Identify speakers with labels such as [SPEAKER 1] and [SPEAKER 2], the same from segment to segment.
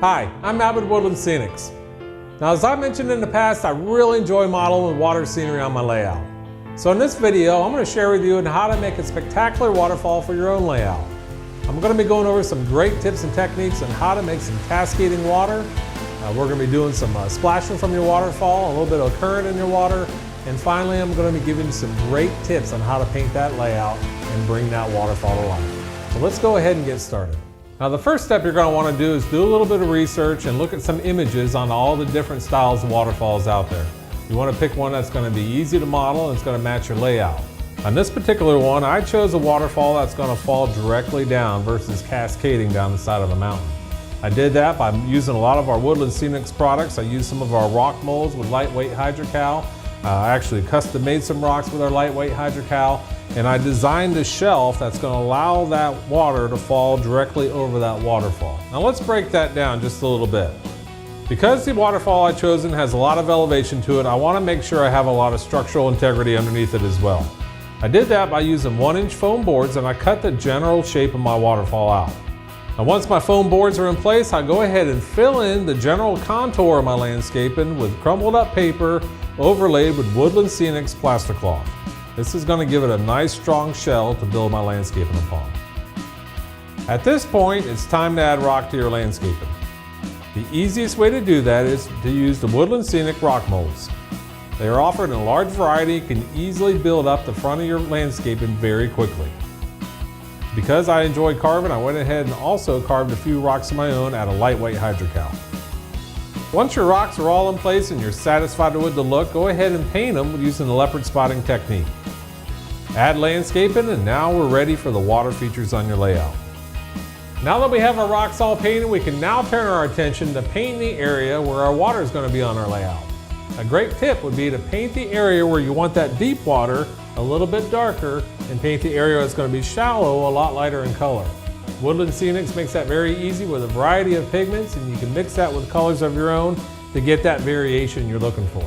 [SPEAKER 1] Hi, I'm Matt with Woodland Scenics. Now, as I mentioned in the past, I really enjoy modeling with water scenery on my layout. So in this video, I'm going to share with you on how to make a spectacular waterfall for your own layout. I'm going to be going over some great tips and techniques on how to make some cascading water. We're going to be doing some splashing from your waterfall, a little bit of current in your water, and finally I'm going to be giving you some great tips on how to paint that layout and bring that waterfall to life. So let's go ahead and get started. Now the first step you're going to want to do is do a little bit of research and look at some images on all the different styles of waterfalls out there. You want to pick one that's going to be easy to model and it's going to match your layout. On this particular one, I chose a waterfall that's going to fall directly down versus cascading down the side of a mountain. I did that by using a lot of our Woodland Scenics products. I used some of our rock molds with lightweight hydrocal. I actually custom made some rocks with our lightweight hydrocal, and I designed a shelf that's going to allow that water to fall directly over that waterfall. Now let's break that down just a little bit. Because the waterfall I've chosen has a lot of elevation to it, I want to make sure I have a lot of structural integrity underneath it as well. I did that by using 1-inch foam boards, and I cut the general shape of my waterfall out. Now once my foam boards are in place, I go ahead and fill in the general contour of my landscaping with crumbled up paper overlaid with Woodland Scenics plaster cloth. This is going to give it a nice strong shell to build my landscaping upon. At this point, it's time to add rock to your landscaping. The easiest way to do that is to use the Woodland Scenic rock molds. They are offered in a large variety, can easily build up the front of your landscaping very quickly. Because I enjoy carving, I went ahead and also carved a few rocks of my own out of lightweight hydrocal. Once your rocks are all in place and you're satisfied with the look, go ahead and paint them using the leopard spotting technique. Add landscaping, and now we're ready for the water features on your layout. Now that we have our rocks all painted, we can now turn our attention to painting the area where our water is going to be on our layout. A great tip would be to paint the area where you want that deep water a little bit darker and paint the area that's going to be shallow a lot lighter in color. Woodland Scenics makes that very easy with a variety of pigments, and you can mix that with colors of your own to get that variation you're looking for.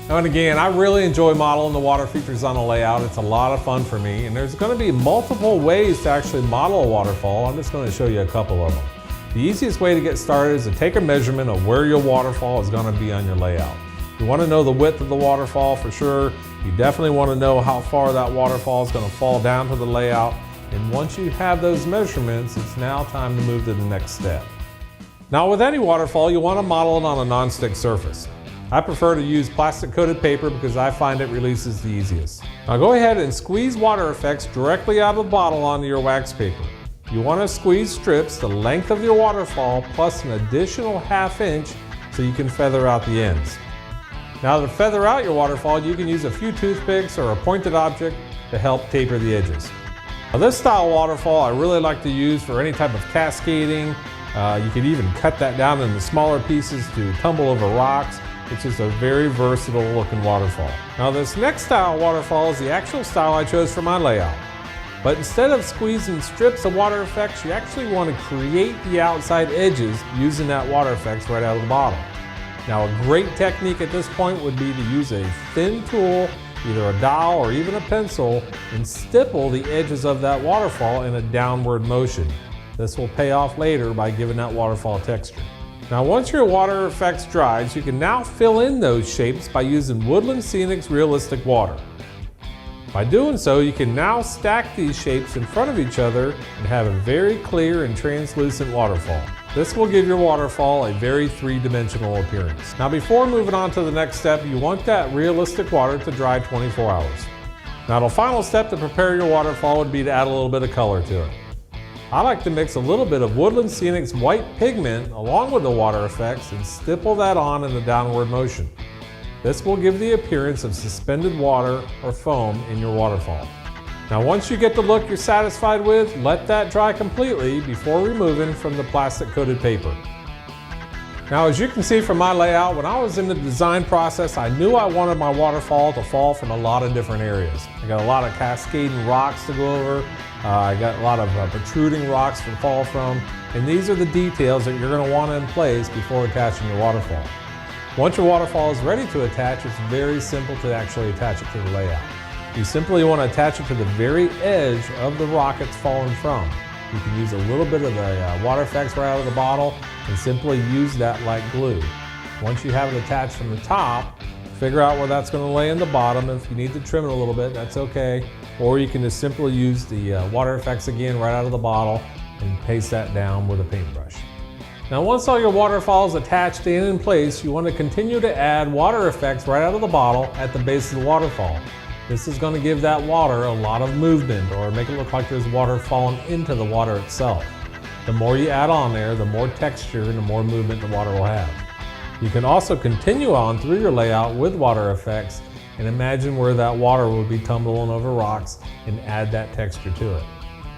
[SPEAKER 1] Now and again, I really enjoy modeling the water features on a layout. It's a lot of fun for me, and there's going to be multiple ways to actually model a waterfall. I'm just going to show you a couple of them. The easiest way to get started is to take a measurement of where your waterfall is going to be on your layout. You want to know the width of the waterfall for sure. You definitely want to know how far that waterfall is going to fall down to the layout. And once you have those measurements, it's now time to move to the next step. Now with any waterfall, you want to model it on a non-stick surface. I prefer to use plastic coated paper because I find it releases the easiest. Now go ahead and squeeze water effects directly out of the bottle onto your wax paper. You want to squeeze strips the length of your waterfall plus an additional ½ inch so you can feather out the ends. Now to feather out your waterfall, you can use a few toothpicks or a pointed object to help taper the edges. Now this style waterfall I really like to use for any type of cascading. You could even cut that down into smaller pieces to tumble over rocks. It's just a very versatile looking waterfall. Now this next style waterfall is the actual style I chose for my layout. But instead of squeezing strips of water effects, you actually want to create the outside edges using that water effects right out of the bottle. Now a great technique at this point would be to use a thin tool, either a dowel or even a pencil, and stipple the edges of that waterfall in a downward motion. This will pay off later by giving that waterfall texture. Now once your water effects dries, you can now fill in those shapes by using Woodland Scenics Realistic Water. By doing so, you can now stack these shapes in front of each other and have a very clear and translucent waterfall. This will give your waterfall a very three-dimensional appearance. Now before moving on to the next step, you want that realistic water to dry 24 hours. Now the final step to prepare your waterfall would be to add a little bit of color to it. I like to mix a little bit of Woodland Scenics white pigment along with the water effects and stipple that on in the downward motion. This will give the appearance of suspended water or foam in your waterfall. Now once you get the look you're satisfied with, let that dry completely before removing from the plastic coated paper. Now as you can see from my layout, when I was in the design process, I knew I wanted my waterfall to fall from a lot of different areas. I got a lot of cascading rocks to go over. I got a lot of protruding rocks to fall from, and these are the details that you're going to want in place before attaching your waterfall. Once your waterfall is ready to attach, it's very simple to actually attach it to the layout. You simply want to attach it to the very edge of the rock it's falling from. You can use a little bit of the water effects right out of the bottle and simply use that like glue. Once you have it attached from the top, figure out where that's going to lay in the bottom. If you need to trim it a little bit, that's okay. Or you can just simply use the water effects again right out of the bottle and paste that down with a paintbrush. Now once all your waterfall is attached in place, you want to continue to add water effects right out of the bottle at the base of the waterfall. This is going to give that water a lot of movement, or make it look like there's water falling into the water itself. The more you add on there, the more texture and the more movement the water will have. You can also continue on through your layout with water effects and imagine where that water will be tumbling over rocks and add that texture to it.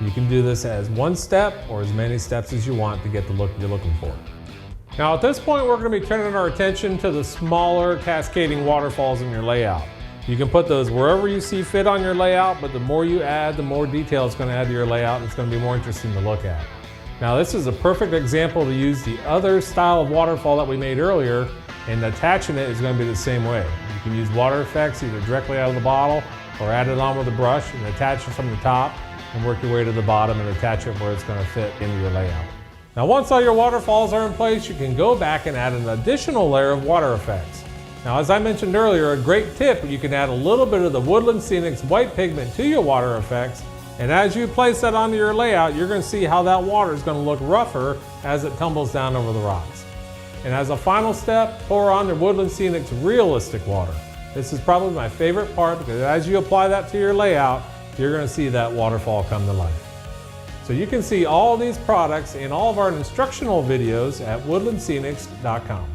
[SPEAKER 1] You can do this as one step or as many steps as you want to get the look you're looking for. Now at this point, we're going to be turning our attention to the smaller cascading waterfalls in your layout. You can put those wherever you see fit on your layout, but the more you add, the more detail it's going to add to your layout, and it's going to be more interesting to look at. Now this is a perfect example to use the other style of waterfall that we made earlier, and attaching it is going to be the same way. You can use water effects either directly out of the bottle or add it on with a brush and attach it from the top and work your way to the bottom and attach it where it's going to fit into your layout. Now once all your waterfalls are in place, you can go back and add an additional layer of water effects. Now as I mentioned earlier, a great tip, you can add a little bit of the Woodland Scenics white pigment to your water effects, and as you place that onto your layout, you're going to see how that water is going to look rougher as it tumbles down over the rocks. And as a final step, pour on your Woodland Scenics realistic water. This is probably my favorite part because as you apply that to your layout, you're going to see that waterfall come to life. So you can see all these products in all of our instructional videos at woodlandscenics.com.